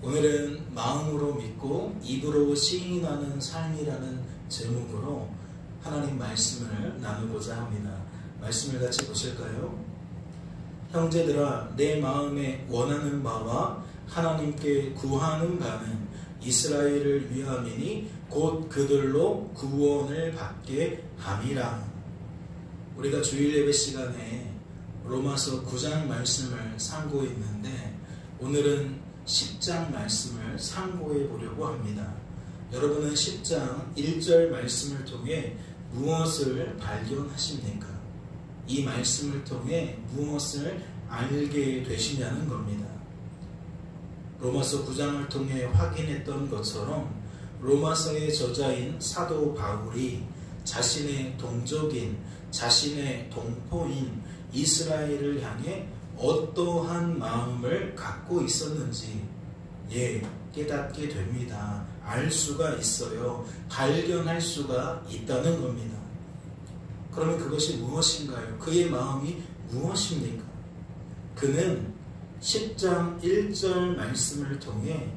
오늘은 마음으로 믿고 입으로 시인하는 삶이라는 제목으로 하나님 말씀을 나누고자 합니다. 말씀을 같이 보실까요? 형제들아, 내 마음에 원하는 바와 하나님께 구하는 바는 이스라엘을 위함이니 곧 그들로 구원을 받게 함이라. 우리가 주일 예배 시간에 로마서 9장 말씀을 상고했는데 오늘은 10장 말씀을 상고해 보려고 합니다. 여러분은 10장 1절 말씀을 통해 무엇을 발견하십니까? 이 말씀을 통해 무엇을 알게 되시냐는 겁니다. 로마서 9장을 통해 확인했던 것처럼 로마서의 저자인 사도 바울이 자신의 동족인, 자신의 동포인 이스라엘을 향해 어떠한 마음을 갖고 있었는지 깨닫게 됩니다. 알 수가 있어요. 발견할 수가 있다는 겁니다. 그러면 그것이 무엇인가요? 그의 마음이 무엇입니까? 그는 10장 1절 말씀을 통해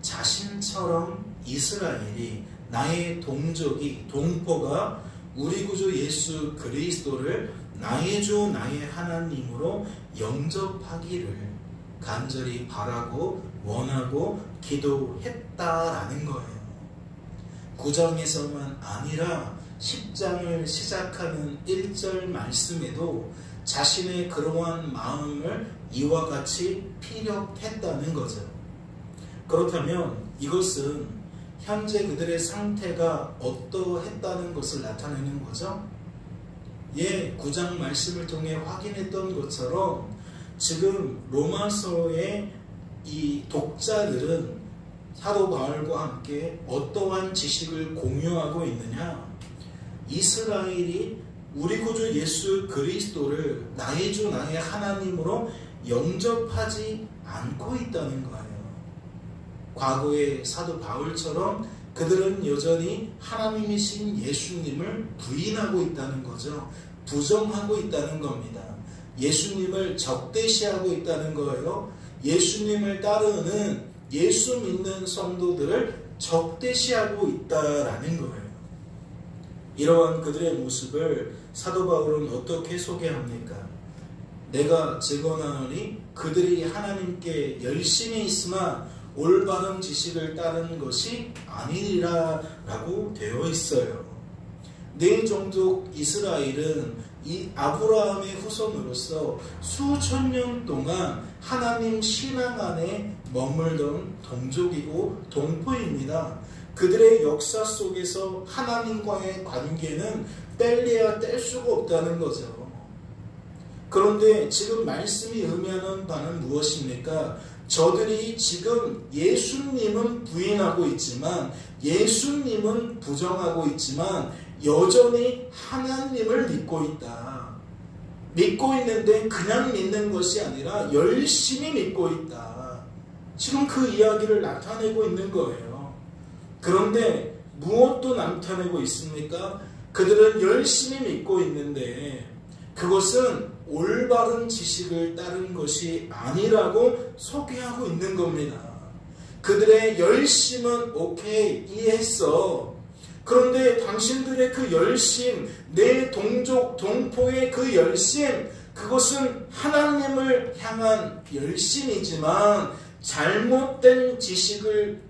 자신처럼 이스라엘이, 나의 동족이, 동포가 우리 구주 예수 그리스도를 나의 주 나의 하나님으로 영접하기를 간절히 바라고 원하고 기도했다라는 거예요. 9장에서만 아니라 10장을 시작하는 1절 말씀에도 자신의 그러한 마음을 이와 같이 피력했다는 거죠. 그렇다면 이것은 현재 그들의 상태가 어떠했다는 것을 나타내는 거죠? 9장 말씀을 통해 확인했던 것처럼 지금 로마서의 이 독자들은 사도 바울과 함께 어떠한 지식을 공유하고 있느냐? 이스라엘이 우리 구주 예수 그리스도를 나의 주 나의 하나님으로 영접하지 않고 있다는 거예요. 과거의 사도 바울처럼 그들은 여전히 하나님이신 예수님을 부인하고 있다는 거죠. 부정하고 있다는 겁니다. 예수님을 적대시하고 있다는 거예요. 예수님을 따르는 예수 믿는 성도들을 적대시하고 있다라는 거예요. 이러한 그들의 모습을 사도 바울은 어떻게 소개합니까? 내가 증언하노니 그들이 하나님께 열심히 있으나 올바른 지식을 따르는 것이 아니니라 라고 되어 있어요. 내 종족 이스라엘은 이 아브라함의 후손으로서 수천 년 동안 하나님 신앙 안에 머물던 동족이고 동포입니다. 그들의 역사 속에서 하나님과의 관계는 뗄래야 뗄 수가 없다는 거죠. 그런데 지금 말씀이 의미하는 바는 무엇입니까? 저들이 지금 예수님은 부인하고 있지만, 예수님은 부정하고 있지만 여전히 하나님을 믿고 있다. 믿고 있는데 그냥 믿는 것이 아니라 열심히 믿고 있다. 지금 그 이야기를 나타내고 있는 거예요. 그런데 무엇도 나타내고 있습니까? 그들은 열심히 믿고 있는데 그것은 올바른 지식을 따른 것이 아니라고 소개하고 있는 겁니다. 그들의 열심은 오케이, 이해했어. 그런데 당신들의 그 열심, 내 동족, 동포의 그 열심, 그것은 하나님을 향한 열심이지만 잘못된 지식을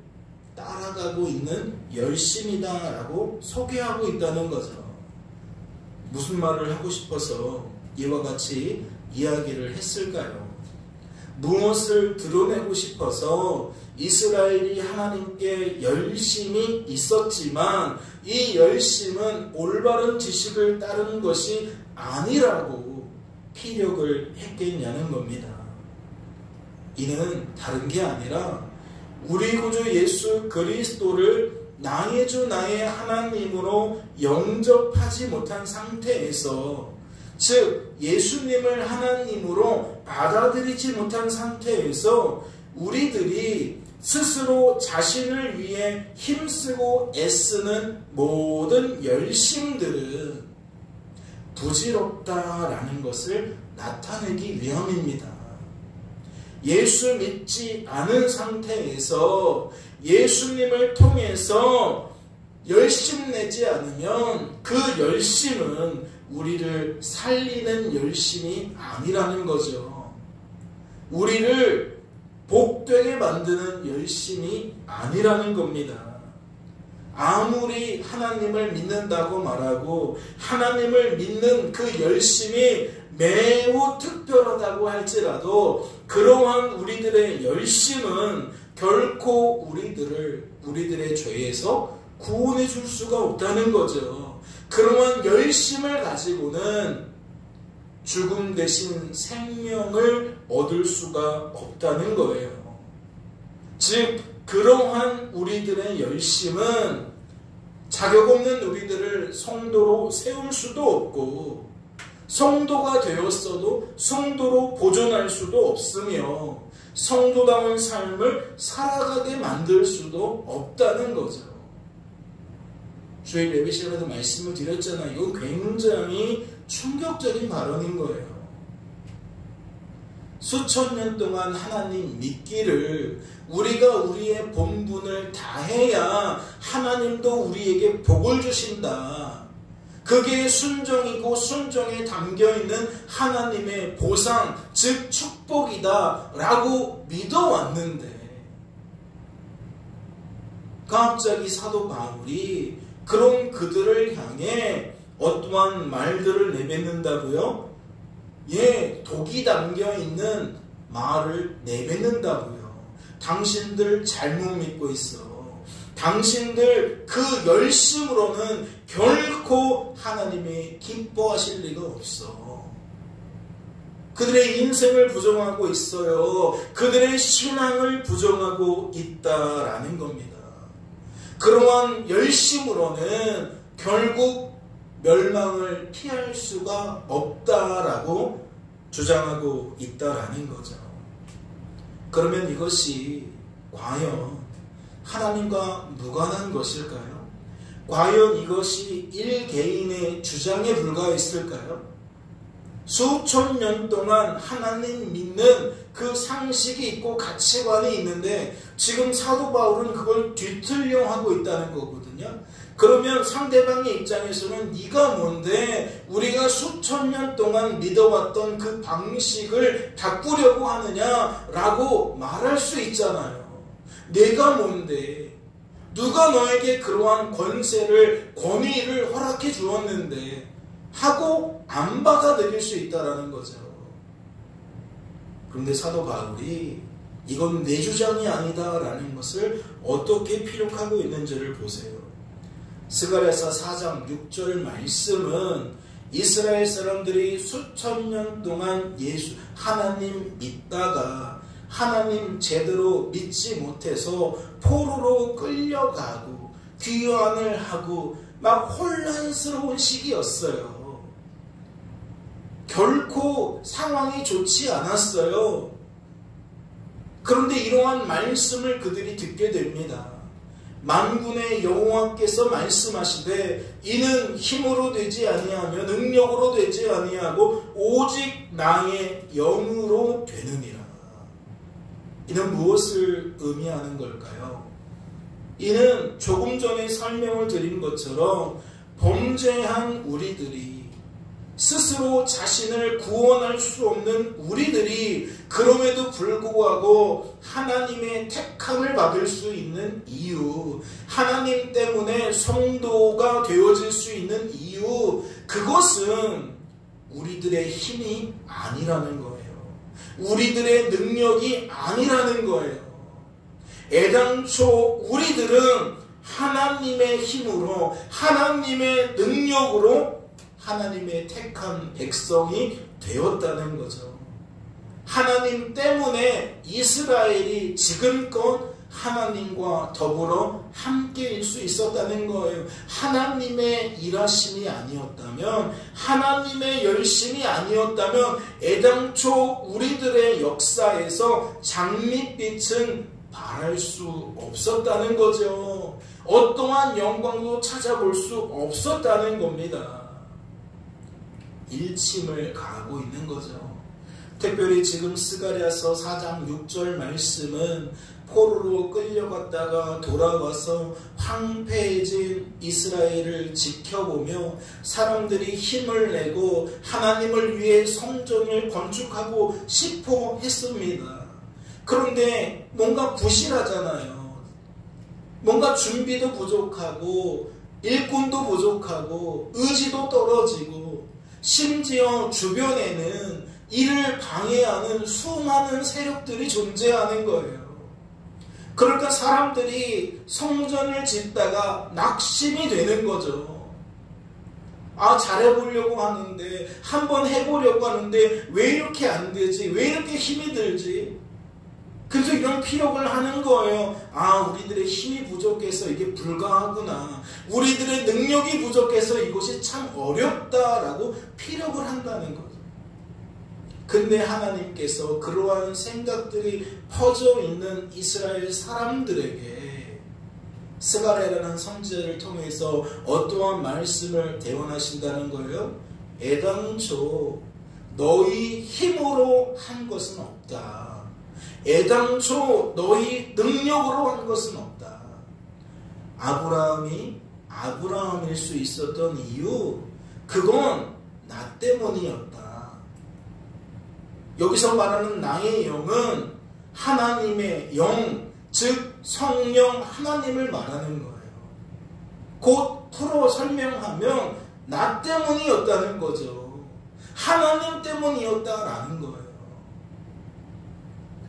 따라가고 있는 열심이다라고 소개하고 있다는 거죠. 무슨 말을 하고 싶어서 이와 같이 이야기를 했을까요? 무엇을 드러내고 싶어서 이스라엘이 하나님께 열심히 있었지만 이 열심은 올바른 지식을 따르는 것이 아니라고 피력을 했겠냐는 겁니다. 이는 다른 게 아니라 우리 구주 예수 그리스도를 나의 주 나의 하나님으로 영접하지 못한 상태에서, 즉 예수님을 하나님으로 받아들이지 못한 상태에서 우리들이 스스로 자신을 위해 힘쓰고 애쓰는 모든 열심들은 부질없다라는 것을 나타내기 위함입니다. 예수 믿지 않은 상태에서 예수님을 통해서 열심 내지 않으면 그 열심은 우리를 살리는 열심이 아니라는 거죠. 우리를 복되게 만드는 열심이 아니라는 겁니다. 아무리 하나님을 믿는다고 말하고 하나님을 믿는 그 열심이 매우 특별하다고 할지라도 그러한 우리들의 열심은 결코 우리들의 죄에서 구원해 줄 수가 없다는 거죠. 그러한 열심을 가지고는 죽음 대신 생명을 얻을 수가 없다는 거예요. 즉 그러한 우리들의 열심은 자격 없는 우리들을 성도로 세울 수도 없고 성도가 되었어도 성도로 보존할 수도 없으며 성도다운 삶을 살아가게 만들 수도 없다는 거죠. 주일 예배 시간에도 말씀을 드렸잖아요. 이거 굉장히 충격적인 발언인 거예요. 수천 년 동안 하나님 믿기를 우리가 우리의 본분을 다해야 하나님도 우리에게 복을 주신다. 그게 순종이고 순종에 담겨있는 하나님의 보상, 즉 축복이다 라고 믿어왔는데 갑자기 사도 바울이 그런 그들을 향해 어떠한 말들을 내뱉는다고요? 예, 독이 담겨있는 말을 내뱉는다고요. 당신들 잘못 믿고 있어. 당신들 그 열심으로는 결코 하나님이 기뻐하실 리가 없어. 그들의 인생을 부정하고 있어요. 그들의 신앙을 부정하고 있다라는 겁니다. 그러한 열심으로는 결국 멸망을 피할 수가 없다라고 주장하고 있다라는 거죠. 그러면 이것이 과연 하나님과 무관한 것일까요? 과연 이것이 일개인의 주장에 불과했을까요? 수천 년 동안 하나님 믿는 그 상식이 있고 가치관이 있는데 지금 사도 바울은 그걸 뒤틀려 하고 있다는 거거든요. 그러면 상대방의 입장에서는 네가 뭔데 우리가 수천 년 동안 믿어왔던 그 방식을 바꾸려고 하느냐라고 말할 수 있잖아요. 내가 뭔데 누가 너에게 그러한 권위를 허락해 주었는데 하고 안 받아들일 수 있다라는 거죠. 그런데 사도 바울이 이건 내 주장이 아니다라는 것을 어떻게 피력하고 있는지를 보세요. 스가랴서 4장 6절 말씀은 이스라엘 사람들이 수천 년 동안 하나님 믿다가 하나님 제대로 믿지 못해서 포로로 끌려가고 귀환을 하고 막 혼란스러운 시기였어요. 결코 상황이 좋지 않았어요. 그런데 이러한 말씀을 그들이 듣게 됩니다. 만군의 여호와께서 말씀하시되 이는 힘으로 되지 아니하며 능력으로 되지 아니하고 오직 나의 영으로 되느니라. 이는 무엇을 의미하는 걸까요? 이는 조금 전에 설명을 드린 것처럼 범죄한 우리들이 스스로 자신을 구원할 수 없는 우리들이 그럼에도 불구하고 하나님의 택함을 받을 수 있는 이유, 하나님 때문에 성도가 되어질 수 있는 이유, 그것은 우리들의 힘이 아니라는 거예요. 우리들의 능력이 아니라는 거예요. 애당초 우리들은 하나님의 힘으로, 하나님의 능력으로 하나님의 택한 백성이 되었다는 거죠. 하나님 때문에 이스라엘이 지금껏 하나님과 더불어 함께일 수 있었다는 거예요. 하나님의 일하심이 아니었다면, 하나님의 열심이 아니었다면 애당초 우리들의 역사에서 장밋빛은 발할 수 없었다는 거죠. 어떠한 영광도 찾아볼 수 없었다는 겁니다. 일침을 가하고 있는 거죠. 특별히 지금 스가랴서 4장 6절 말씀은 포로로 끌려갔다가 돌아와서 황폐해진 이스라엘을 지켜보며 사람들이 힘을 내고 하나님을 위해 성전을 건축하고 싶어 했습니다. 그런데 뭔가 부실하잖아요. 뭔가 준비도 부족하고 일꾼도 부족하고 의지도 떨어지고 심지어 주변에는 이를 방해하는 수많은 세력들이 존재하는 거예요. 그러니까 사람들이 성전을 짓다가 낙심이 되는 거죠. 아, 잘해보려고 하는데, 한번 해보려고 하는데 왜 이렇게 안 되지? 왜 이렇게 힘이 들지? 그래서 이런 피력을 하는 거예요. 아, 우리들의 힘이 부족해서 이게 불가하구나. 우리들의 능력이 부족해서 이것이 참 어렵다라고 피력을 한다는 거죠. 근데 하나님께서 그러한 생각들이 퍼져 있는 이스라엘 사람들에게 스가랴라는 선지자를 통해서 어떠한 말씀을 대언하신다는 거예요? 애당초 너희 힘으로 한 것은 없다. 애당초 너희 능력으로 한 것은 없다. 아브라함이 아브라함일 수 있었던 이유, 그건 나 때문이었다. 여기서 말하는 나의 영은 하나님의 영, 즉 성령 하나님을 말하는 거예요. 곧 풀어 설명하면 나 때문이었다는 거죠. 하나님 때문이었다라는 거예요.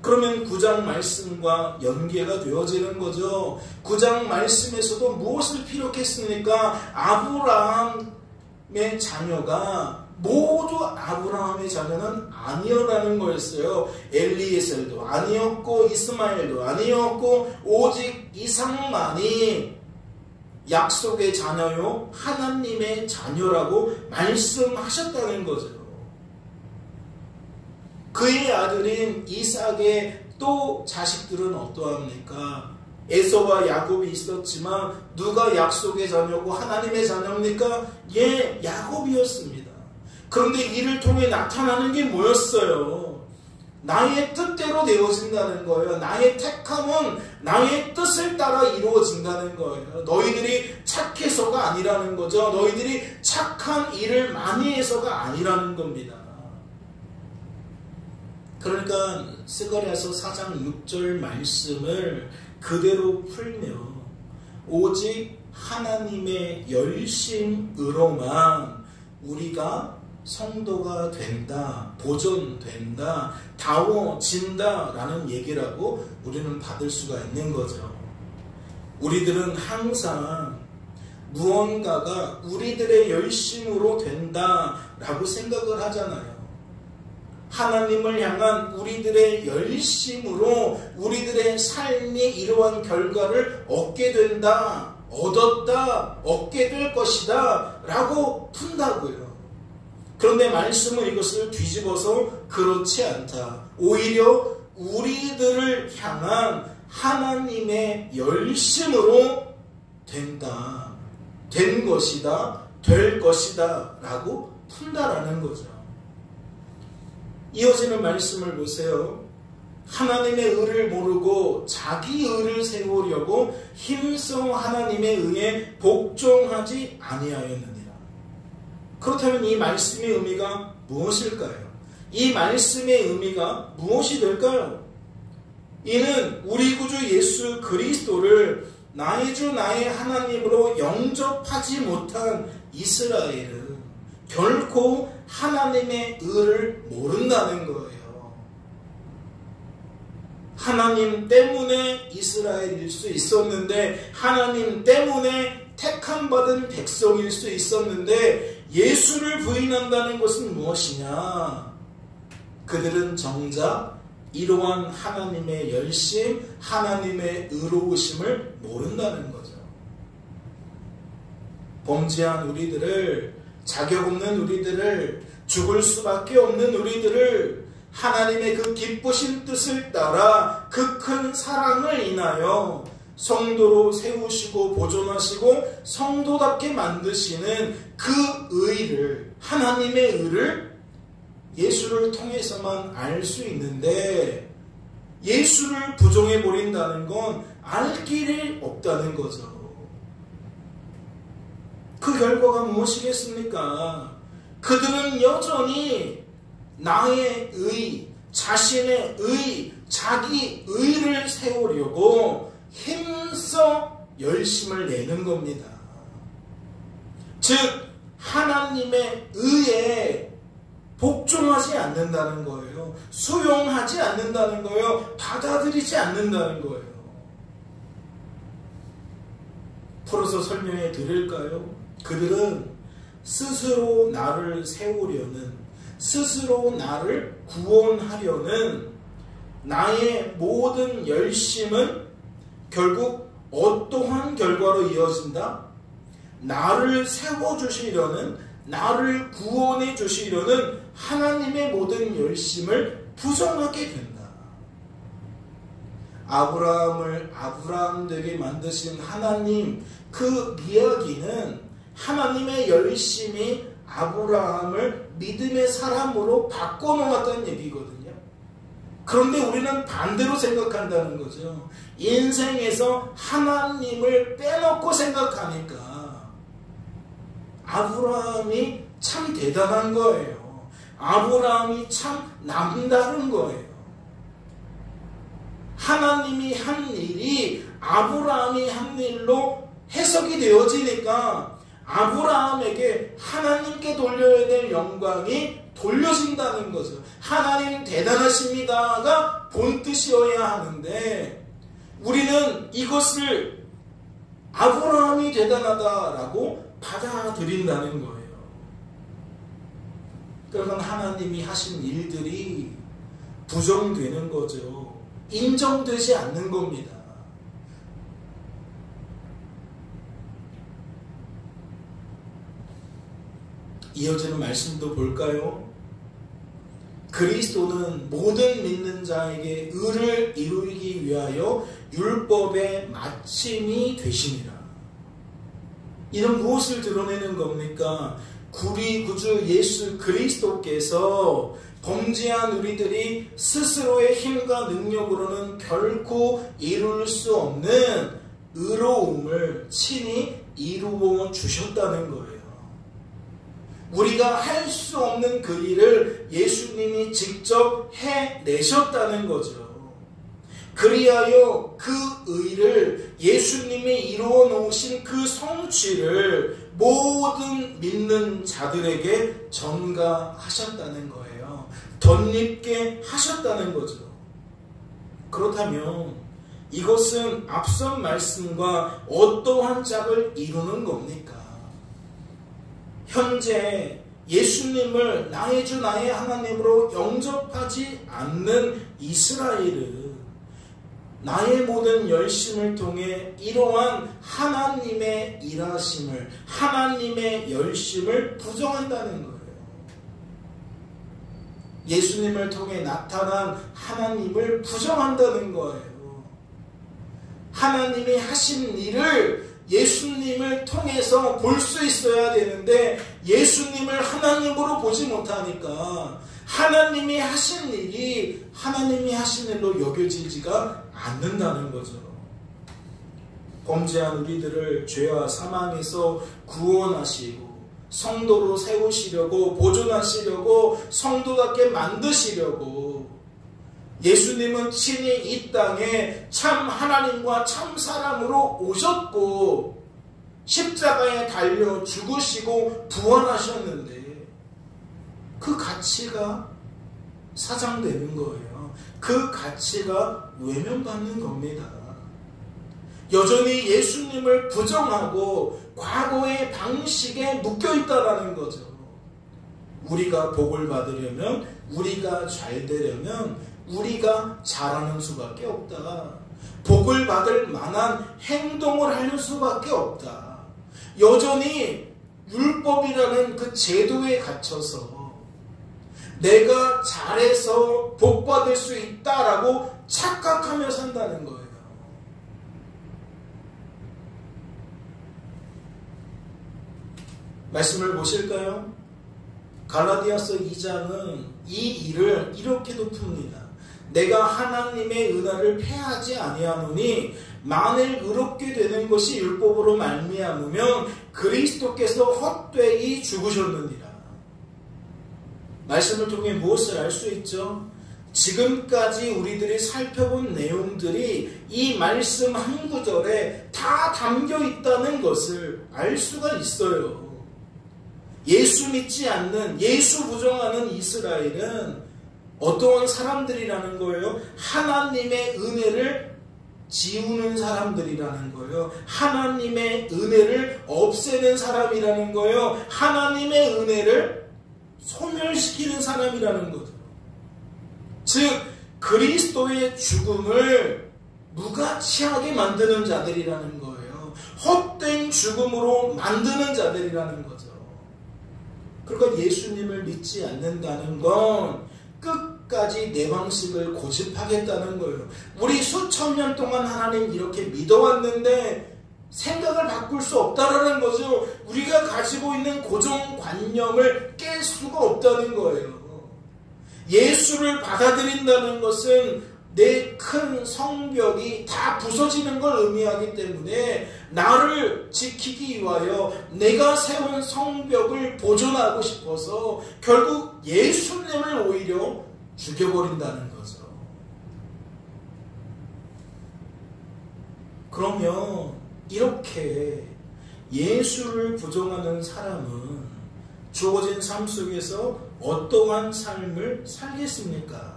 그러면 9장 말씀과 연계가 되어지는 거죠. 9장 말씀에서도 무엇을 피력했습니까? 아브라함의 자녀가 모두 아브라함의 자녀는 아니었다는 거였어요. 엘리에셀도 아니었고 이스마엘도 아니었고 오직 이삭만이 약속의 자녀요 하나님의 자녀라고 말씀하셨다는 거죠. 그의 아들인 이삭의 또 자식들은 어떠합니까? 에서와 야곱이 있었지만 누가 약속의 자녀고 하나님의 자녀입니까? 예, 야곱이었습니다. 그런데 이를 통해 나타나는 게 뭐였어요? 나의 뜻대로 되어진다는 거예요. 나의 택함은 나의 뜻을 따라 이루어진다는 거예요. 너희들이 착해서가 아니라는 거죠. 너희들이 착한 일을 많이 해서가 아니라는 겁니다. 그러니까 스가랴서 4장 6절 말씀을 그대로 풀며 오직 하나님의 열심으로만 우리가 성도가 된다, 보존된다, 다워진다 라는 얘기라고 우리는 받을 수가 있는 거죠. 우리들은 항상 무언가가 우리들의 열심으로 된다라고 생각을 하잖아요. 하나님을 향한 우리들의 열심으로 우리들의 삶이 이러한 결과를 얻게 된다, 얻었다, 얻게 될 것이다 라고 푼다고요. 그런데 말씀은 이것을 뒤집어서 그렇지 않다. 오히려 우리들을 향한 하나님의 열심으로 된다, 된 것이다, 될 것이다 라고 푼다라는 거죠. 이어지는 말씀을 보세요. 하나님의 의를 모르고 자기 의를 세우려고 힘써 하나님의 의에 복종하지 아니하였느니라. 그렇다면 이 말씀의 의미가 무엇일까요? 이 말씀의 의미가 무엇이 될까요? 이는 우리 구주 예수 그리스도를 나의 주 나의 하나님으로 영접하지 못한 이스라엘은 결코 하나님의 의를 모른다는 거예요. 하나님 때문에 이스라엘일 수 있었는데, 하나님 때문에 택함받은 백성일 수 있었는데, 예수를 부인한다는 것은 무엇이냐? 그들은 정작 이러한 하나님의 열심, 하나님의 의로우심을 모른다는 거죠. 범죄한 우리들을, 자격 없는 우리들을, 죽을 수밖에 없는 우리들을 하나님의 그 기쁘신 뜻을 따라 그 큰 사랑을 인하여 성도로 세우시고 보존하시고 성도답게 만드시는 그 의를, 하나님의 의를 예수를 통해서만 알 수 있는데 예수를 부정해 버린다는 건 알 길이 없다는 거죠. 그 결과가 무엇이겠습니까? 그들은 여전히 나의 의, 자신의 의, 자기 의를 세우려고 힘써 열심을 내는 겁니다. 즉 하나님의 의에 복종하지 않는다는 거예요. 수용하지 않는다는 거예요. 받아들이지 않는다는 거예요. 풀어서 설명해 드릴까요? 그들은 스스로 나를 세우려는, 스스로 나를 구원하려는 나의 모든 열심은 결국 어떠한 결과로 이어진다? 나를 세워주시려는, 나를 구원해 주시려는 하나님의 모든 열심을 부정하게 된다. 아브라함을 아브라함 되게 만드신 하나님, 그 이야기는 하나님의 열심이 아브라함을 믿음의 사람으로 바꿔놓았다는 얘기거든요. 그런데 우리는 반대로 생각한다는 거죠. 인생에서 하나님을 빼놓고 생각하니까 아브라함이 참 대단한 거예요. 아브라함이 참 남다른 거예요. 하나님이 한 일이 아브라함이 한 일로 해석이 되어지니까 아브라함에게 하나님께 돌려야 될 영광이 돌려진다는 거죠. 하나님 대단하십니다가 본뜻이어야 하는데 우리는 이것을 아브라함이 대단하다라고 받아들인다는 거예요. 그러면 하나님이 하신 일들이 부정되는 거죠. 인정되지 않는 겁니다. 이어지는 말씀도 볼까요? 그리스도는 모든 믿는 자에게 의를 이루기 위하여 율법의 마침이 되시니라. 이는 무엇을 드러내는 겁니까? 우리 구주 예수 그리스도께서 범죄한 우리들이 스스로의 힘과 능력으로는 결코 이룰 수 없는 의로움을 친히 이루어 주셨다는 거예요. 우리가 할 수 없는 그 일을 예수님이 직접 해내셨다는 거죠. 그리하여 그 의를 예수님이 이루어 놓으신 그 성취를 모든 믿는 자들에게 전가하셨다는 거예요. 덧입게 하셨다는 거죠. 그렇다면 이것은 앞선 말씀과 어떠한 짝을 이루는 겁니까? 현재 예수님을 나의 주 나의 하나님으로 영접하지 않는 이스라엘은 나의 모든 열심을 통해 이러한 하나님의 일하심을, 하나님의 열심을 부정한다는 거예요. 예수님을 통해 나타난 하나님을 부정한다는 거예요. 하나님이 하신 일을 예수님을 통해서 볼 수 있어야 되는데 예수님을 하나님으로 보지 못하니까 하나님이 하신 일이 하나님이 하신 일로 여겨지지가 않는다는 거죠. 범죄한 우리들을 죄와 사망에서 구원하시고 성도로 세우시려고 보존하시려고 성도답게 만드시려고 예수님은 친히 이 땅에 참 하나님과 참 사람으로 오셨고 십자가에 달려 죽으시고 부활하셨는데 그 가치가 사장되는 거예요. 그 가치가 외면받는 겁니다. 여전히 예수님을 부정하고 과거의 방식에 묶여있다라는 거죠. 우리가 복을 받으려면, 우리가 잘 되려면 우리가 잘하는 수밖에 없다. 복을 받을 만한 행동을 할 수밖에 없다. 여전히 율법이라는 그 제도에 갇혀서 내가 잘해서 복 받을 수 있다라고 착각하며 산다는 거예요. 말씀을 보실까요? 갈라디아서 2장은 이 일을 이렇게도 풉니다. 내가 하나님의 은혜를 패하지 아니하노니 만일 의롭게 되는 것이 율법으로 말미암으면 그리스도께서 헛되이 죽으셨느니라. 말씀을 통해 무엇을 알 수 있죠? 지금까지 우리들이 살펴본 내용들이 이 말씀 한 구절에 다 담겨 있다는 것을 알 수가 있어요. 예수 믿지 않는, 예수 부정하는 이스라엘은 어떠한 사람들이라는 거예요? 하나님의 은혜를 지우는 사람들이라는 거예요. 하나님의 은혜를 없애는 사람이라는 거예요. 하나님의 은혜를 소멸시키는 사람이라는 거죠. 즉 그리스도의 죽음을 무가치하게 만드는 자들이라는 거예요. 헛된 죽음으로 만드는 자들이라는 거죠. 그러니까 예수님을 믿지 않는다는 건 끝까지 내 방식을 고집하겠다는 거예요. 우리 수천 년 동안 하나님 이렇게 믿어왔는데 생각을 바꿀 수 없다라는 거죠. 우리가 가지고 있는 고정관념을 깰 수가 없다는 거예요. 예수를 받아들인다는 것은 내 큰 성벽이 다 부서지는 걸 의미하기 때문에 나를 지키기 위하여 내가 세운 성벽을 보존하고 싶어서 결국 예수님을 오히려 죽여버린다는 거죠. 그러면 이렇게 예수를 부정하는 사람은 주어진 삶 속에서 어떠한 삶을 살겠습니까?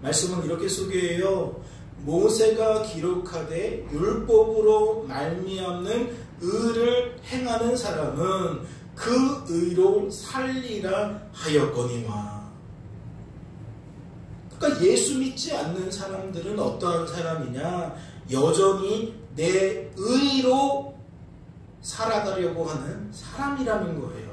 말씀은 이렇게 소개해요. 모세가 기록하되 율법으로 말미암는 의를 행하는 사람은 그 의로 살리라 하였거니와. 그러니까 예수 믿지 않는 사람들은 어떠한 사람이냐? 여전히 내 의로 살아가려고 하는 사람이라는 거예요.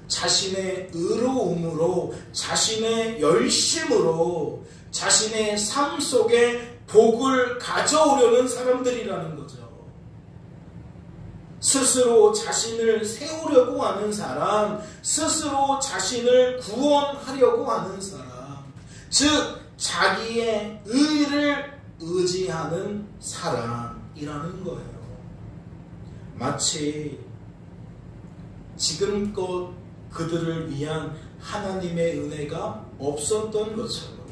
자신의 의로움으로, 자신의 열심으로, 자신의 삶 속에 복을 가져오려는 사람들이라는 거죠. 스스로 자신을 세우려고 하는 사람, 스스로 자신을 구원하려고 하는 사람, 즉 자기의 의를 의지하는 사람이라는 거예요. 마치 지금껏 그들을 위한 하나님의 은혜가 없었던 것처럼,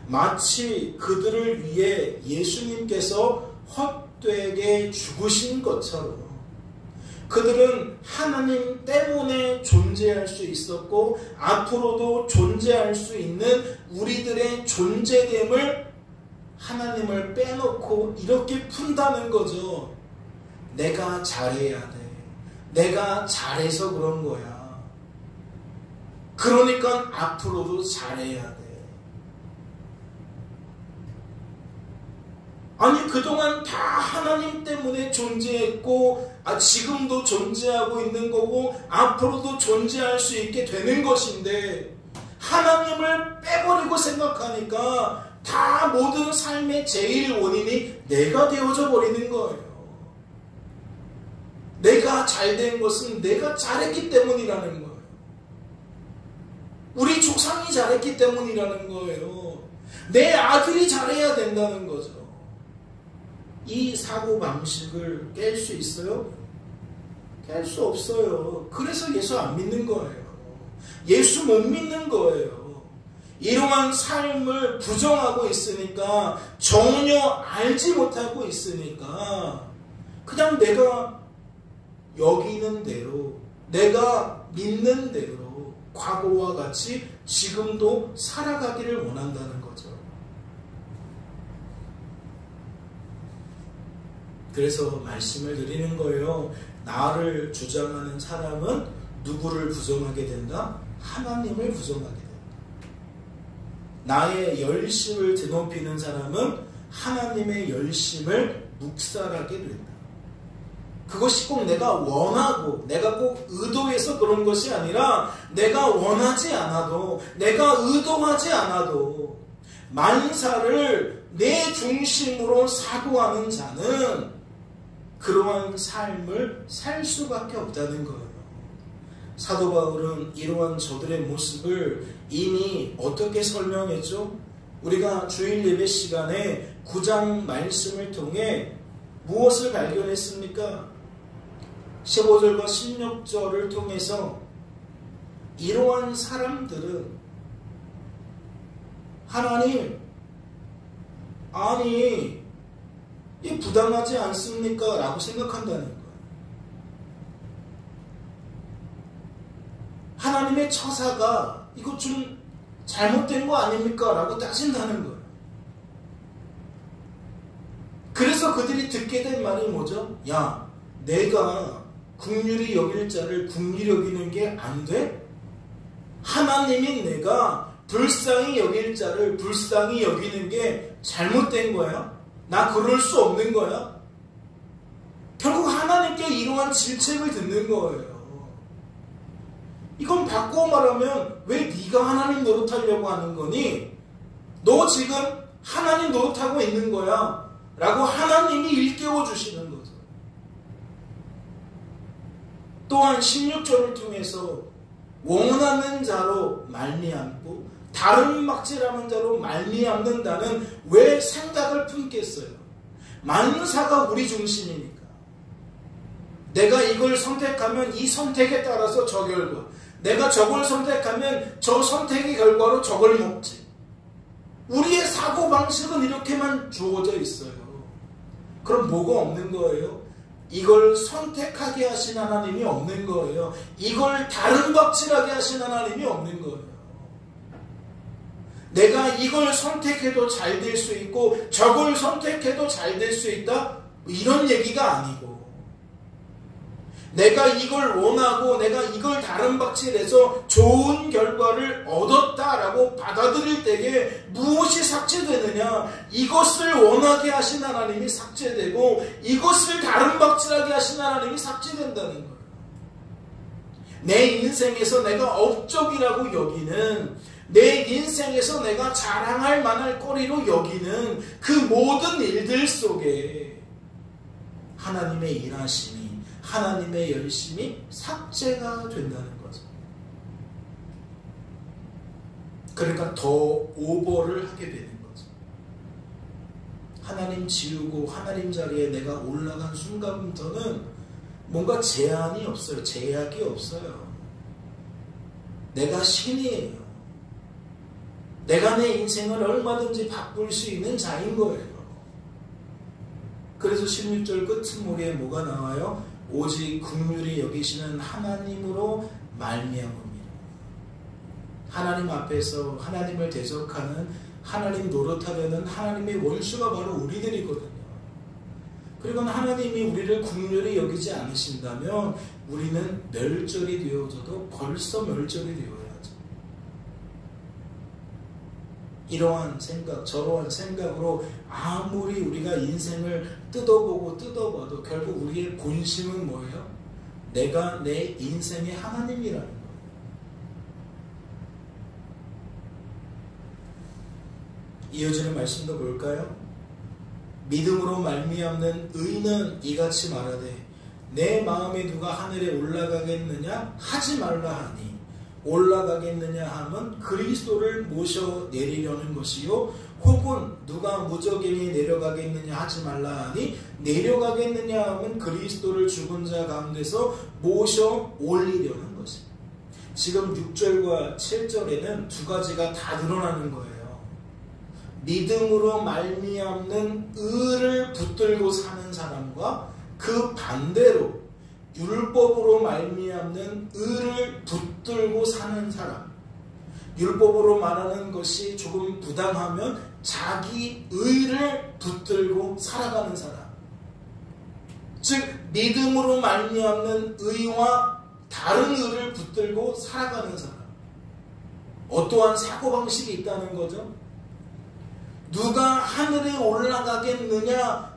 마치 그들을 위해 예수님께서 헛되게 죽으신 것처럼 그들은 하나님 때문에 존재할 수 있었고 앞으로도 존재할 수 있는 우리들의 존재됨을 하나님을 빼놓고 이렇게 푼다는 거죠. 내가 잘해야 돼. 내가 잘해서 그런 거야. 그러니까 앞으로도 잘해야 돼. 아니 그동안 다 하나님 때문에 존재했고 지금도 존재하고 있는 거고 앞으로도 존재할 수 있게 되는 것인데 하나님을 빼버리고 생각하니까 다 모든 삶의 제일 원인이 내가 되어져 버리는 거예요. 내가 잘된 것은 내가 잘했기 때문이라는 거예요. 우리 조상이 잘했기 때문이라는 거예요. 내 아들이 잘해야 된다는 거죠. 이 사고방식을 깰 수 있어요? 깰 수 없어요. 그래서 예수 안 믿는 거예요. 예수 못 믿는 거예요. 이러한 삶을 부정하고 있으니까, 전혀 알지 못하고 있으니까 그냥 내가 여기는 대로, 내가 믿는 대로 과거와 같이 지금도 살아가기를 원한다는 거죠. 그래서 말씀을 드리는 거예요. 나를 주장하는 사람은 누구를 부정하게 된다? 하나님을 부정하게 된다. 나의 열심을 드높이는 사람은 하나님의 열심을 묵살하게 된다. 그것이 꼭 내가 원하고 내가 꼭 의도해서 그런 것이 아니라 내가 원하지 않아도, 내가 의도하지 않아도 만사를 내 중심으로 사고하는 자는 그러한 삶을 살 수밖에 없다는 거예요. 사도 바울은 이러한 저들의 모습을 이미 어떻게 설명했죠? 우리가 주일 예배 시간에 9장 말씀을 통해 무엇을 발견했습니까? 15절과 16절을 통해서 이러한 사람들은 하나님, 아니 이 부당하지 않습니까? 라고 생각한다는 거예요. 하나님의 처사가 이거 좀 잘못된 거 아닙니까? 라고 따진다는 거예요. 그래서 그들이 듣게 된 말이 뭐죠? 야, 내가 긍휼히 여길 자를 긍휼히 여기는 게 안 돼? 하나님인 내가 불쌍히 여길 자를 불쌍히 여기는 게 잘못된 거야? 나 그럴 수 없는 거야? 결국 하나님께 이러한 질책을 듣는 거예요. 이건 바꾸어 말하면 왜 네가 하나님 노릇하려고 하는 거니? 너 지금 하나님 노릇하고 있는 거야 라고 하나님이 일깨워 주시는 거죠. 또한 16절을 통해서 원하는 자로 말미암고 다른 막질하는 자로 말미암는다는 왜 생각을 품겠어요? 만사가 우리 중심이니까. 내가 이걸 선택하면 이 선택에 따라서 저 결과, 내가 저걸 선택하면 저 선택의 결과로 저걸 먹지. 우리의 사고방식은 이렇게만 주어져 있어요. 그럼 뭐가 없는 거예요? 이걸 선택하게 하신 하나님이 없는 거예요. 이걸 다른 박질하게 하신 하나님이 없는 거예요. 내가 이걸 선택해도 잘 될 수 있고 저걸 선택해도 잘 될 수 있다? 이런 얘기가 아니고, 내가 이걸 원하고 내가 이걸 다른 박질해서 좋은 결과를 얻었다라고 받아들일 때에 무엇이 삭제되느냐? 이것을 원하게 하신 하나님이 삭제되고 이것을 다른 박질하게 하신 하나님이 삭제된다는 거예요. 내 인생에서 내가 업적이라고 여기는, 내 인생에서 내가 자랑할 만할 거리로 여기는 그 모든 일들 속에 하나님의 일하심이, 하나님의 열심이 삭제가 된다는 거죠. 그러니까 더 오버를 하게 되는 거죠. 하나님 지우고 하나님 자리에 내가 올라간 순간부터는 뭔가 제한이 없어요. 제약이 없어요. 내가 신이에요. 내가 내 인생을 얼마든지 바꿀 수 있는 자인 거예요. 그래서 16절 끝머리에 뭐가 나와요? 오직 긍휼히 여기시는 하나님으로 말미암음이라. 하나님 앞에서 하나님을 대적하는, 하나님 노릇하려는 하나님의 원수가 바로 우리들이거든요. 그리고 하나님이 우리를 긍휼히 여기지 않으신다면 우리는 멸절이 되어져도 벌써 멸절이 되어야죠. 이러한 생각, 저러한 생각으로 아무리 우리가 인생을 뜯어보고 뜯어봐도 결국 우리의 본심은 뭐예요? 내가 내 인생의 하나님이라는 거예요. 이어지는 말씀도 볼까요? 믿음으로 말미암는 의는 이같이 말하되 내 마음에 누가 하늘에 올라가겠느냐 하지 말라 하니, 올라가겠느냐 하면 그리스도를 모셔 내리려는 것이요, 혹은 누가 무적행에 내려가겠느냐 하지 말라 하니 내려가겠느냐 하면 그리스도를 죽은 자 가운데서 모셔 올리려는 것입니다. 지금 6절과 7절에는 두 가지가 다 드러나는 거예요. 믿음으로 말미암는 의를 붙들고 사는 사람과 그 반대로 율법으로 말미암는 의를 붙들고 사는 사람. 율법으로 말하는 것이 조금 부당하면 자기 의를 붙들고 살아가는 사람. 즉 믿음으로 말미암는 의와 다른 의를 붙들고 살아가는 사람. 어떠한 사고방식이 있다는 거죠? 누가 하늘에 올라가겠느냐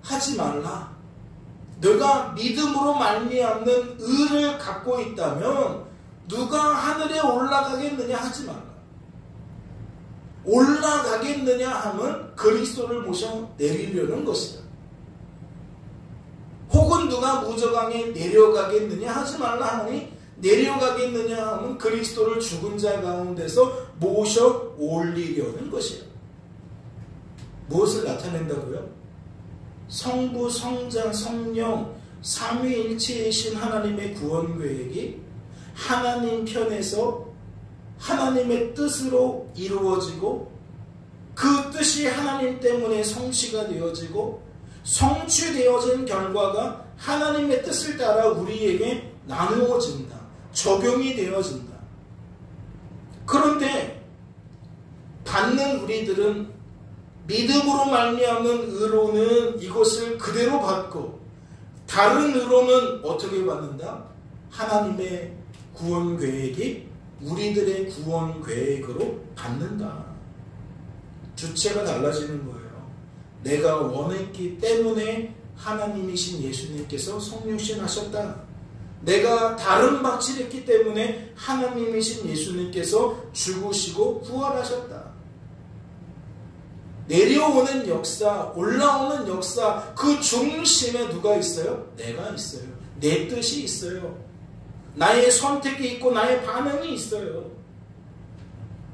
하지 말라. 너가 믿음으로 말미암는 의를 갖고 있다면 누가 하늘에 올라가겠느냐 하지 말라. 올라가겠느냐 하면 그리스도를 모셔 내리려는 것이다. 혹은 누가 무저강에 내려가겠느냐 하지 말라 하니 내려가겠느냐 하면 그리스도를 죽은 자 가운데서 모셔 올리려는 것이에요. 무엇을 나타낸다고요? 성부, 성자, 성령 삼위일체이신 하나님의 구원 계획이 하나님 편에서 하나님의 뜻으로 이루어지고 그 뜻이 하나님 때문에 성취가 되어지고 성취되어진 결과가 하나님의 뜻을 따라 우리에게 나누어진다. 적용이 되어진다. 그런데 받는 우리들은 믿음으로 말미암는 의로는 이것을 그대로 받고 다른 의로는 어떻게 받는다? 하나님의 구원 계획이 우리들의 구원 계획으로 받는다. 주체가 달라지는 거예요. 내가 원했기 때문에 하나님이신 예수님께서 성육신 하셨다. 내가 다른 박질했기 때문에 하나님이신 예수님께서 죽으시고 부활하셨다. 내려오는 역사, 올라오는 역사, 그 중심에 누가 있어요? 내가 있어요. 내 뜻이 있어요. 나의 선택이 있고 나의 반응이 있어요.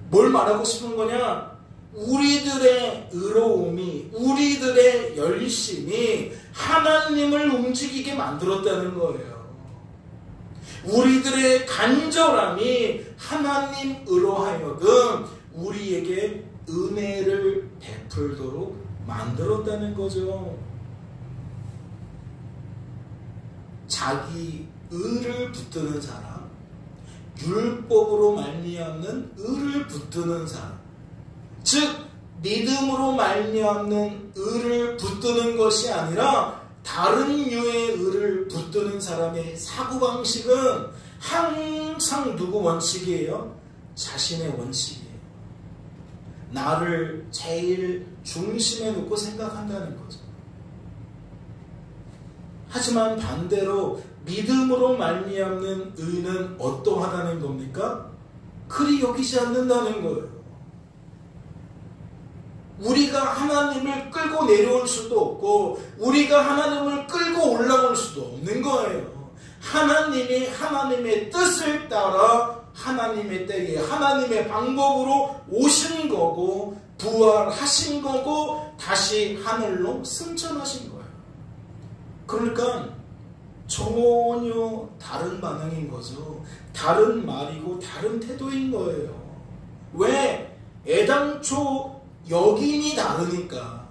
뭘 말하고 싶은 거냐? 우리들의 의로움이, 우리들의 열심이 하나님을 움직이게 만들었다는 거예요. 우리들의 간절함이 하나님으로 하여금 우리에게 은혜를 베풀도록 만들었다는 거죠. 자기 의를 붙드는 사람, 율법으로 말미암는 의를 붙드는 사람, 즉 믿음으로 말미암는 의를 붙드는 것이 아니라 다른 유의 의를 붙드는 사람의 사고방식은 항상 누구 원칙이에요? 자신의 원칙이에요. 나를 제일 중심에 놓고 생각한다는 거죠. 하지만 반대로 믿음으로 말미암는 의는 어떠하다는 겁니까? 그리 여기지 않는다는 거예요. 우리가 하나님을 끌고 내려올 수도 없고 우리가 하나님을 끌고 올라올 수도 없는 거예요. 하나님이 하나님의 뜻을 따라 하나님의 때에 하나님의 방법으로 오신 거고 부활하신 거고 다시 하늘로 승천하신 거예요. 그러니까 전혀 다른 반응인 거죠. 다른 말이고 다른 태도인 거예요. 왜? 애당초 여긴이 다르니까,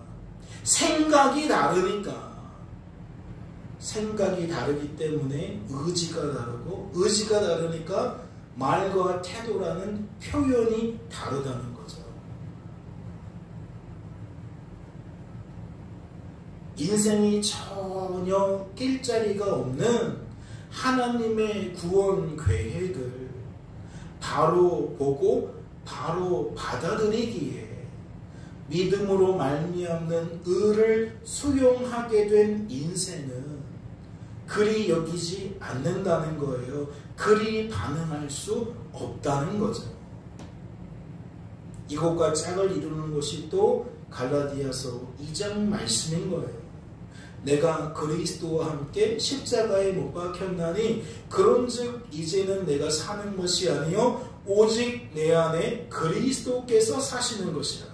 생각이 다르니까. 생각이 다르기 때문에 의지가 다르고 의지가 다르니까 말과 태도라는 표현이 다르다는 거죠. 인생이 전혀 낄 자리가 없는 하나님의 구원 계획을 바로 보고 바로 받아들이기에 믿음으로 말미암는 의를 수용하게 된 인생은 그리 여기지 않는다는 거예요. 그리 반응할 수 없다는 거죠. 이것과 짝을 이루는 것이 또 갈라디아서 2장 말씀인 거예요. 내가 그리스도와 함께 십자가에 못 박혔나니 그런즉 이제는 내가 사는 것이 아니요 오직 내 안에 그리스도께서 사시는 것이라.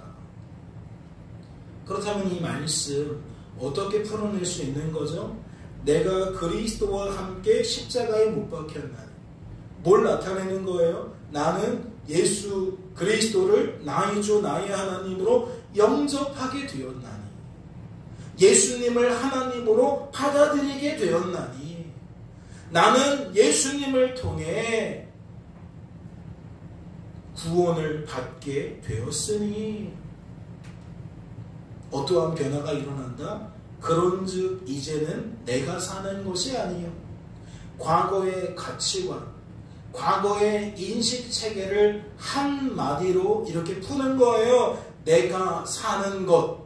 그렇다면 이 말씀 어떻게 풀어낼 수 있는 거죠? 내가 그리스도와 함께 십자가에 못 박혔나니 뭘 나타내는 거예요? 나는 예수 그리스도를 나의 주 나의 하나님으로 영접하게 되었나니 예수님을 하나님으로 받아들이게 되었나니 나는 예수님을 통해 구원을 받게 되었으니 어떠한 변화가 일어난다? 그런즉 이제는 내가 사는 것이 아니요 과거의 가치관, 과거의 인식체계를 한마디로 이렇게 푸는 거예요. 내가 사는 것,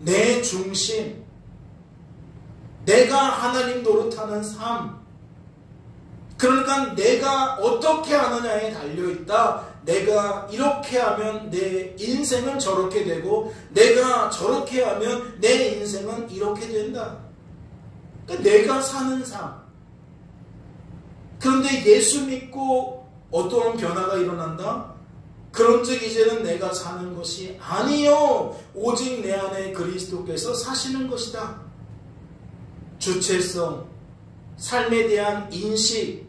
내 중심, 내가 하나님 노릇하는 삶. 그러니까 내가 어떻게 하느냐에 달려있다. 내가 이렇게 하면 내 인생은 저렇게 되고 내가 저렇게 하면 내 인생은 이렇게 된다. 그러니까 내가 사는 삶. 그런데 예수 믿고 어떠한 변화가 일어난다? 그런즉 이제는 내가 사는 것이 아니요 오직 내 안에 그리스도께서 사시는 것이다. 주체성, 삶에 대한 인식,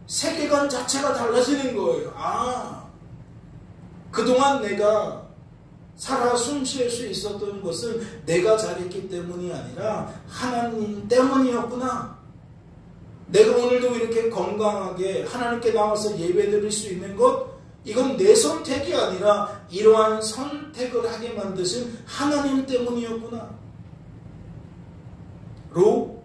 세계관 자체가 달라지는 거예요. 그동안 내가 살아 숨쉴 수 있었던 것은 내가 잘했기 때문이 아니라 하나님 때문이었구나. 내가 오늘도 이렇게 건강하게 하나님께 나와서 예배드릴 수 있는 것, 이건 내 선택이 아니라 이러한 선택을 하게 만드신 하나님 때문이었구나. 로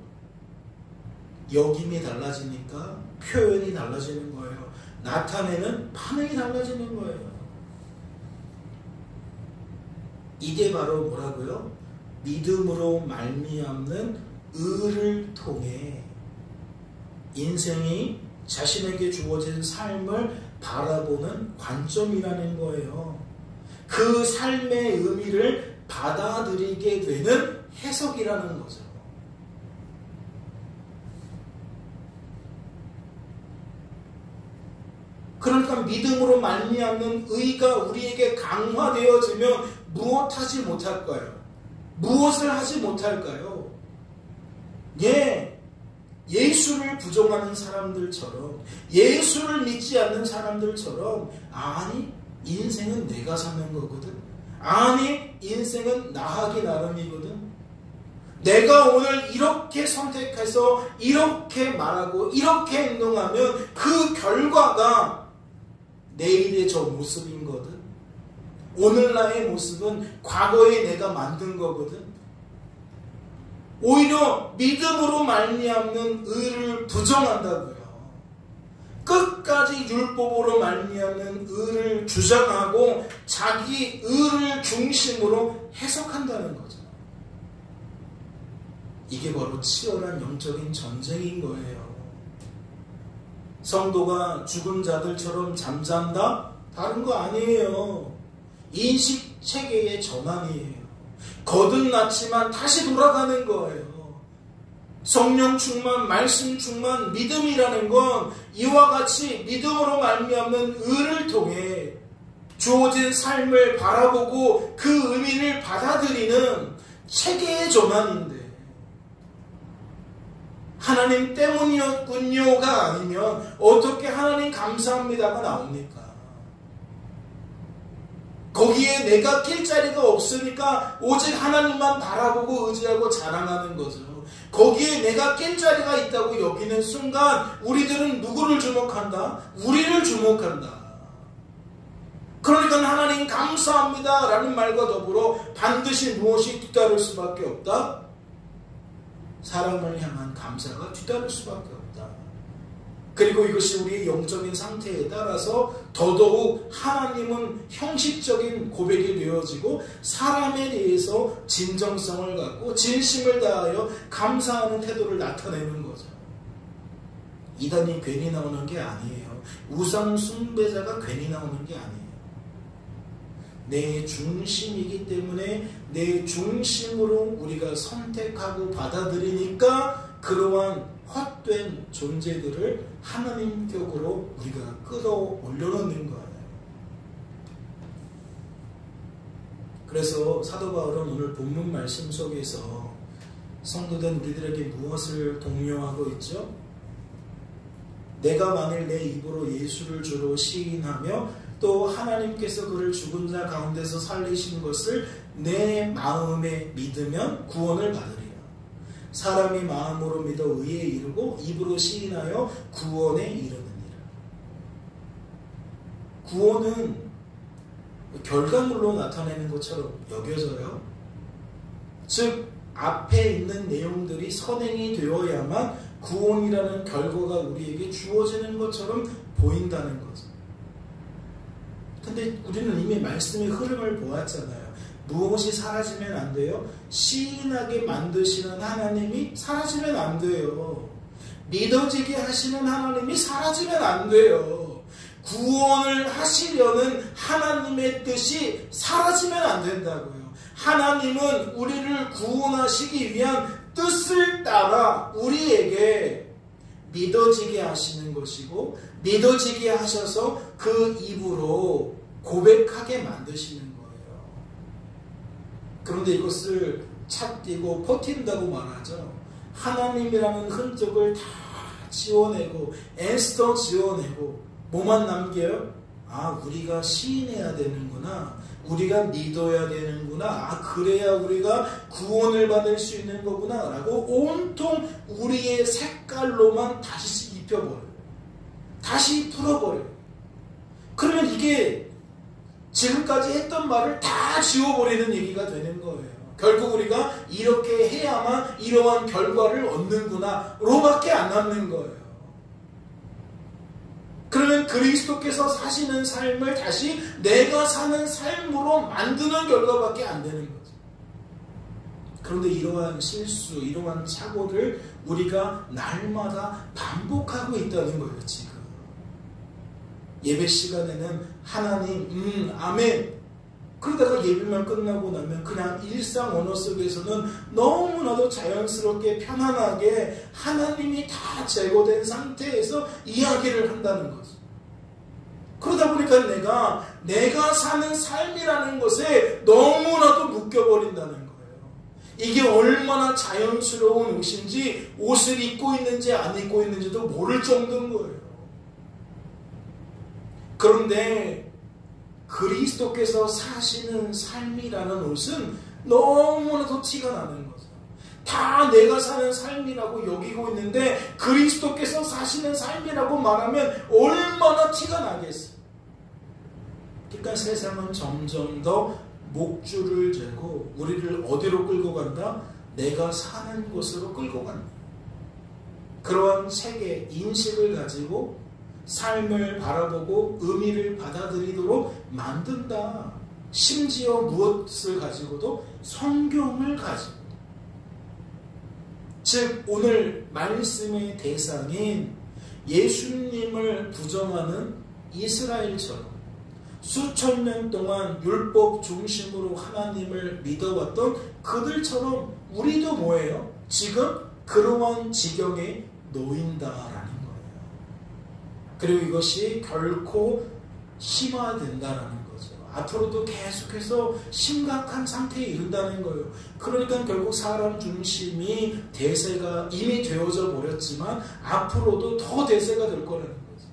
여김이 달라지니까 표현이 달라지는 거예요. 나타내는 반응이 달라지는 거예요. 이게 바로 뭐라고요? 믿음으로 말미암는 의를 통해 인생이 자신에게 주어진 삶을 바라보는 관점이라는 거예요. 그 삶의 의미를 받아들이게 되는 해석이라는 거죠. 그러니까 믿음으로 말미암는 의가 우리에게 강화되어지면 무엇하지 못할까요? 무엇을 하지 못할까요? 예수를 부정하는 사람들처럼, 예수를 믿지 않는 사람들처럼, 아니 인생은 내가 사는 거거든, 아니 인생은 나 하기 나름이거든, 내가 오늘 이렇게 선택해서 이렇게 말하고 이렇게 행동하면 그 결과가 내일의 저 모습인 거든, 오늘 나의 모습은 과거에 내가 만든 거거든. 오히려 믿음으로 말미암는 의를 부정한다고요. 끝까지 율법으로 말미암는 의를 주장하고 자기 의를 중심으로 해석한다는 거죠. 이게 바로 치열한 영적인 전쟁인 거예요. 성도가 죽은 자들처럼 잠잔다? 다른 거 아니에요. 인식 체계의 전환이에요. 거듭났지만 다시 돌아가는 거예요. 성령 충만, 말씀 충만, 믿음이라는 건 이와 같이 믿음으로 말미암는 의를 통해 주어진 삶을 바라보고 그 의미를 받아들이는 체계의 전환인데, 하나님 때문이었군요가 아니면 어떻게 하나님 감사합니다가 나옵니까? 거기에 내가 낄 자리가 없으니까 오직 하나님만 바라보고 의지하고 자랑하는 거죠. 거기에 내가 낄 자리가 있다고 여기는 순간 우리들은 누구를 주목한다? 우리를 주목한다. 그러니까 하나님 감사합니다 라는 말과 더불어 반드시 무엇이 뒤따를 수밖에 없다? 사람을 향한 감사가 뒤따를 수밖에 없다. 그리고 이것이 우리의 영적인 상태에 따라서 더더욱 하나님은 형식적인 고백이 되어지고 사람에 대해서 진정성을 갖고 진심을 다하여 감사하는 태도를 나타내는 거죠. 이단이 괜히 나오는 게 아니에요. 우상 숭배자가 괜히 나오는 게 아니에요. 내 중심이기 때문에 내 중심으로 우리가 선택하고 받아들이니까 그러한 헛된 존재들을 하나님 격으로 우리가 끌어올려 놓는 거예요. 그래서 사도 바울은 오늘 본문 말씀 속에서 성도된 우리들에게 무엇을 독려하고 있죠? 내가 만일 내 입으로 예수를 주로 시인하며 또 하나님께서 그를 죽은 자 가운데서 살리신 것을 내 마음에 믿으면 구원을 받으리라. 사람이 마음으로 믿어 의에 이르고 입으로 시인하여 구원에 이르느니라. 구원은 결과물로 나타내는 것처럼 여겨져요. 즉 앞에 있는 내용들이 선행이 되어야만 구원이라는 결과가 우리에게 주어지는 것처럼 보인다는 거죠. 근데 우리는 이미 말씀의 흐름을 보았잖아요. 무엇이 사라지면 안 돼요? 시인하게 만드시는 하나님이 사라지면 안 돼요. 믿어지게 하시는 하나님이 사라지면 안 돼요. 구원을 하시려는 하나님의 뜻이 사라지면 안 된다고요. 하나님은 우리를 구원하시기 위한 뜻을 따라 우리에게 믿어지게 하시는 것이고 믿어지게 하셔서 그 입으로 고백하게 만드시는 거예요. 그런데 이것을 찾고 버틴다고 말하죠. 하나님이라는 흔적을 다 지워내고 에스더 지워내고 뭐만 남겨요? 우리가 시인해야 되는구나. 우리가 믿어야 되는구나. 그래야 우리가 구원을 받을 수 있는 거구나 라고 온통 우리의 색깔로만 다시 입혀버려요. 다시 풀어버려요. 그러면 이게 지금까지 했던 말을 다 지워버리는 얘기가 되는 거예요. 결국 우리가 이렇게 해야만 이러한 결과를 얻는구나 로밖에 안 남는 거예요. 그러면 그리스도께서 사시는 삶을 다시 내가 사는 삶으로 만드는 결과밖에 안 되는 거죠. 그런데 이러한 실수, 이러한 착오를 우리가 날마다 반복하고 있다는 거예요. 지금 예배 시간에는 하나님 아멘 그러다가 예배만 끝나고 나면 그냥 일상 언어 속에서는 너무나도 자연스럽게 편안하게 하나님이 다 제거된 상태에서 이야기를 한다는 거죠. 그러다 보니까 내가 사는 삶이라는 것에 너무나도 묶여버린다는 거예요. 이게 얼마나 자연스러운 옷인지 옷을 입고 있는지 안 입고 있는지도 모를 정도인 거예요. 그런데 그리스도께서 사시는 삶이라는 옷은 너무나도 티가 나는 거죠. 다 내가 사는 삶이라고 여기고 있는데 그리스도께서 사시는 삶이라고 말하면 얼마나 티가 나겠어요. 그러니까 세상은 점점 더 목줄을 재고 우리를 어디로 끌고 간다? 내가 사는 곳으로 끌고 간다. 그러한 세계, 인식을 가지고 삶을 바라보고 의미를 받아들이도록 만든다. 심지어 무엇을 가지고도 성경을 가지고. 즉 오늘 말씀의 대상인 예수님을 부정하는 이스라엘처럼 수천 년 동안 율법 중심으로 하나님을 믿어왔던 그들처럼 우리도 뭐예요? 지금 그러한 지경에 놓인다라는 거예요. 그리고 이것이 결코 심화된다라는 거죠. 앞으로도 계속해서 심각한 상태에 이른다는 거예요. 그러니까 결국 사람 중심이 대세가 이미 되어져 버렸지만 앞으로도 더 대세가 될 거라는 거죠.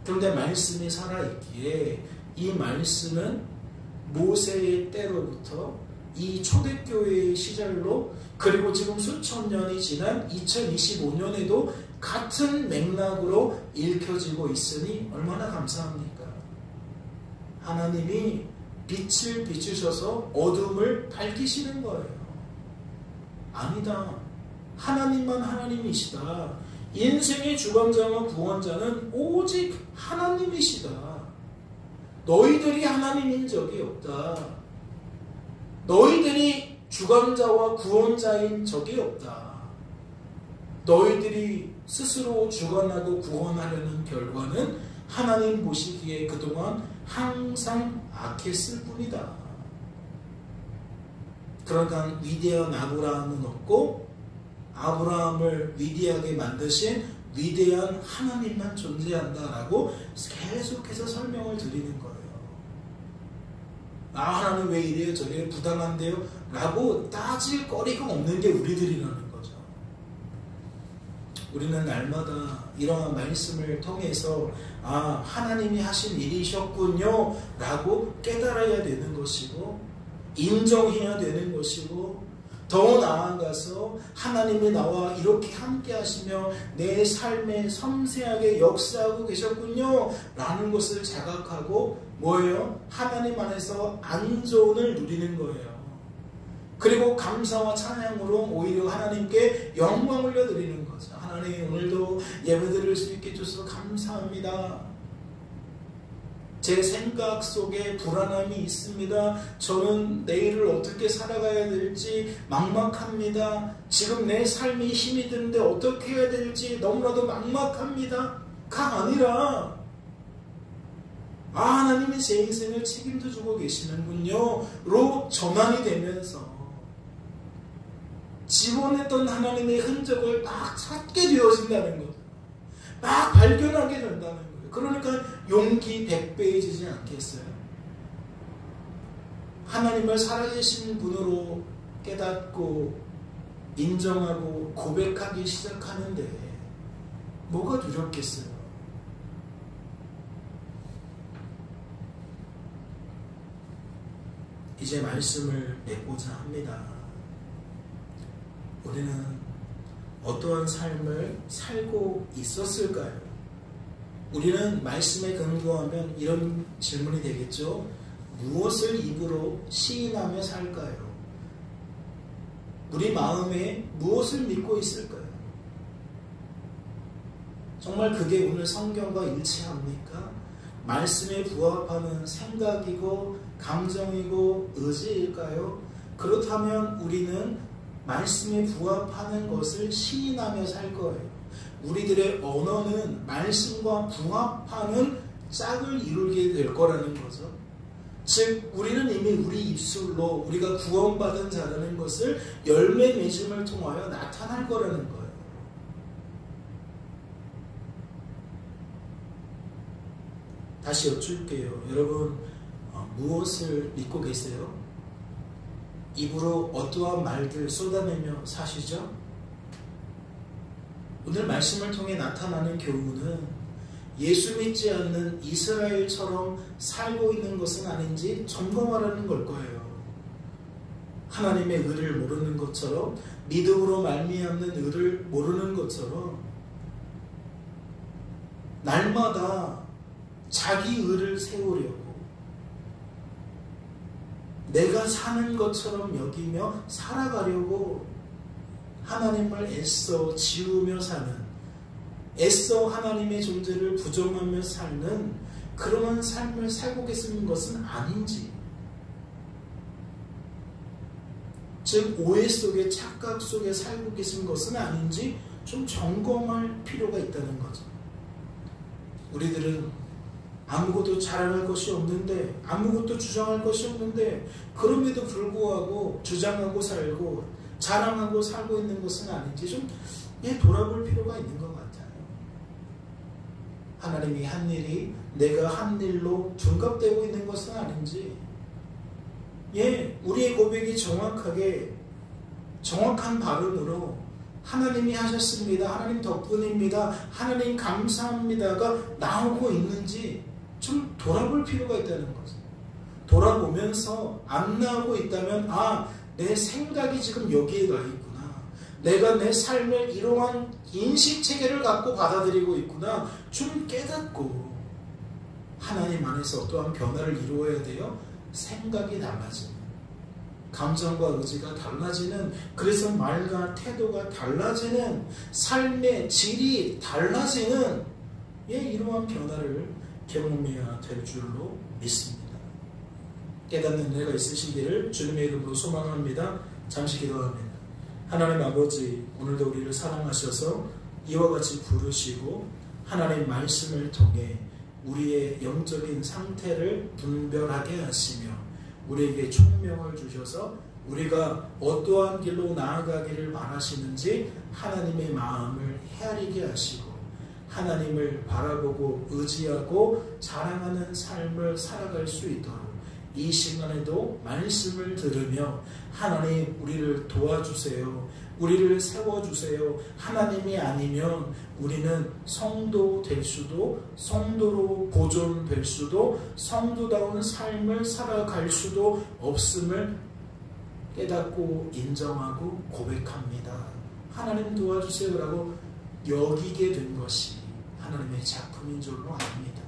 그런데 말씀이 살아있기에 이 말씀은 모세의 때로부터 이 초대교회의 시절로 그리고 지금 수천 년이 지난 2025년에도 같은 맥락으로 읽혀지고 있으니 얼마나 감사합니까? 하나님이 빛을 비추셔서 어둠을 밝히시는 거예요. 아니다. 하나님만 하나님이시다. 인생의 주관자와 구원자는 오직 하나님이시다. 너희들이 하나님인 적이 없다. 너희들이 주관자와 구원자인 적이 없다. 너희들이 스스로 주관하고 구원하려는 결과는 하나님 보시기에 그동안 항상 악했을 뿐이다. 그러니까 위대한 아브라함은 없고 아브라함을 위대하게 만드신 위대한 하나님만 존재한다라고 계속해서 설명을 드리는 거예요. 하나님 왜 이래요? 저래요? 부당한데요? 라고 따질 거리가 없는 게 우리들이라는 거죠. 우리는 날마다 이러한 말씀을 통해서 하나님이 하신 일이셨군요 라고 깨달아야 되는 것이고 인정해야 되는 것이고 더 나아가서 하나님이 나와 이렇게 함께 하시며 내 삶에 섬세하게 역사하고 계셨군요 라는 것을 자각하고 뭐예요? 하나님 안에서 안전을 누리는 거예요. 그리고 감사와 찬양으로 오히려 하나님께 영광 올려드리는 거죠. 하나님 오늘도 예배드릴 수 있게 해주셔서 감사합니다. 제 생각 속에 불안함이 있습니다. 저는 내일을 어떻게 살아가야 될지 막막합니다. 지금 내 삶이 힘이 드는데 어떻게 해야 될지 너무나도 막막합니다. 가 아니라 하나님이 제 인생을 책임져 주고 계시는군요 로 전환이 되면서 지원했던 하나님의 흔적을 막 찾게 되어진다는 거죠. 막 발견하게 된다는 거예요. 그러니까 용기 100배해지지 않겠어요? 하나님을 살아계신 분으로 깨닫고 인정하고 고백하기 시작하는데 뭐가 두렵겠어요? 이제 말씀을 맺고자 합니다. 우리는 어떠한 삶을 살고 있었을까요? 우리는 말씀에 근거하면 이런 질문이 되겠죠. 무엇을 입으로 시인하며 살까요? 우리 마음에 무엇을 믿고 있을까요? 정말 그게 오늘 성경과 일치합니까? 말씀에 부합하는 생각이고 감정이고 의지일까요? 그렇다면 우리는 말씀에 부합하는 것을 시인하며 살 거예요. 우리들의 언어는 말씀과 부합하는 짝을 이루게 될 거라는 거죠. 즉 우리는 이미 우리 입술로 우리가 구원받은 자라는 것을 열매 맺음을 통하여 나타날 거라는 거예요. 다시 여쭐게요. 여러분 무엇을 믿고 계세요? 입으로 어떠한 말들 쏟아내며 사시죠? 오늘 말씀을 통해 나타나는 교훈은 예수 믿지 않는 이스라엘처럼 살고 있는 것은 아닌지 점검하라는 걸 거예요. 하나님의 의를 모르는 것처럼, 믿음으로 말미암는 의를 모르는 것처럼 날마다 자기 의를 세우려고 내가 사는 것처럼 여기며 살아가려고 하나님을 애써 지우며 사는, 애써 하나님의 존재를 부정하며 사는 그러한 삶을 살고 계시는 것은 아닌지, 즉 오해 속에 착각 속에 살고 계신 것은 아닌지 좀 점검할 필요가 있다는 거죠. 우리들은 아무것도 자랑할 것이 없는데, 아무것도 주장할 것이 없는데, 그럼에도 불구하고 주장하고 살고 자랑하고 살고 있는 것은 아닌지 좀 돌아볼 필요가 있는 것 같아요. 하나님이 한 일이 내가 한 일로 둔갑되고 있는 것은 아닌지, 우리의 고백이 정확한 발음으로 하나님이 하셨습니다, 하나님 덕분입니다, 하나님 감사합니다가 나오고 있는지 좀 돌아볼 필요가 있다는 거죠. 돌아보면서 안 나오고 있다면 내 생각이 지금 여기에 가 있구나, 내가 내 삶을 이러한 인식체계를 갖고 받아들이고 있구나 좀 깨닫고 하나님 안에서 어떠한 변화를 이루어야 돼요? 생각이 달라지는, 감정과 의지가 달라지는, 그래서 말과 태도가 달라지는, 삶의 질이 달라지는 이러한 변화를 경험해야 될 줄로 믿습니다. 깨닫는 은혜가 있으시기를 주님의 이름으로 소망합니다. 잠시 기도합니다. 하나님 아버지, 오늘도 우리를 사랑하셔서 이와 같이 부르시고 하나님 말씀을 통해 우리의 영적인 상태를 분별하게 하시며 우리에게 총명을 주셔서 우리가 어떠한 길로 나아가기를 바라시는지 하나님의 마음을 헤아리게 하시고 하나님을 바라보고 의지하고 자랑하는 삶을 살아갈 수 있도록 이 시간에도 말씀을 들으며 하나님 우리를 도와주세요. 우리를 세워주세요. 하나님이 아니면 우리는 성도 될 수도, 성도로 보존될 수도, 성도다운 삶을 살아갈 수도 없음을 깨닫고 인정하고 고백합니다. 하나님 도와주세요라고 여기게 된 것이 하나님의 작품인 줄로 압니다.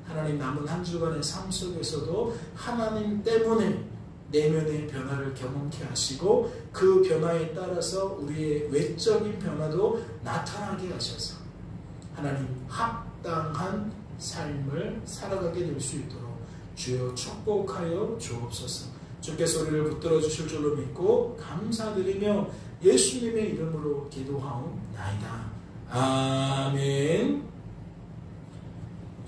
하나님 남은 한 주간의 삶 속에서도 하나님 때문에 내면의 변화를 경험케 하시고 그 변화에 따라서 우리의 외적인 변화도 나타나게 하셔서 하나님 합당한 삶을 살아가게 될 수 있도록 주여 축복하여 주옵소서. 주께서 우리를 붙들어 주실 줄로 믿고 감사드리며 예수님의 이름으로 기도하옵나이다. 아멘.